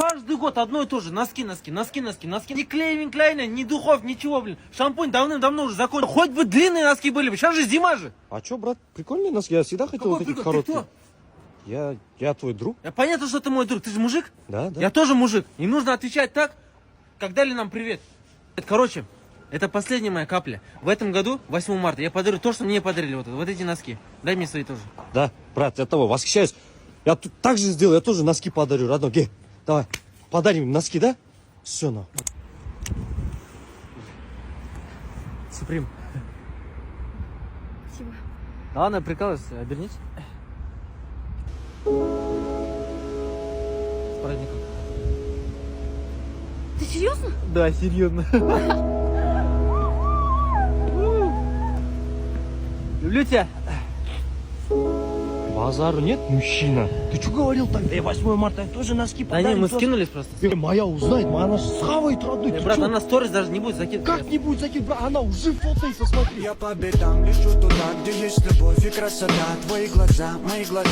Каждый год одно и то же. Носки. Ни Клейвин Клайна, ни духов, ничего, блин. Шампунь давным-давно уже закончил. Хоть бы длинные носки были бы. Сейчас же зима же. А чё, брат, прикольные носки. Я всегда хотел вот Какой такие прикол? Ты короткие. кто? Я твой друг. Понятно, что ты мой друг. Ты же мужик? Да. Я тоже мужик. И нужно отвечать так, как дали нам привет. Короче, это последняя моя капля. В этом году, 8 марта, я подарю то, что мне подарили. Вот эти носки. Дай мне свои тоже. Да, брат, я того восхищаюсь. Я тут так же сделаю, я тоже носки подарю, родной. Ге, давай, подарим носки, да? Все, на. Суприм. Спасибо. Ладно, прикалывайся, обернись. С праздником. Ты серьезно? Да, серьезно. Люблю тебя. Базару нет, мужчина. Ты что говорил тогда? 8 марта я тоже носки Да подарю. не, мы тоже. скинулись просто. Моя узнает, она же схавает, родной. Ты Брат, чё? она сторис даже не будет закидывать. Как не будет закид, брат? Она уже фотоется, смотри. Я по бедам лечу туда, где есть любовь и красота. Твои глаза, мои глаза.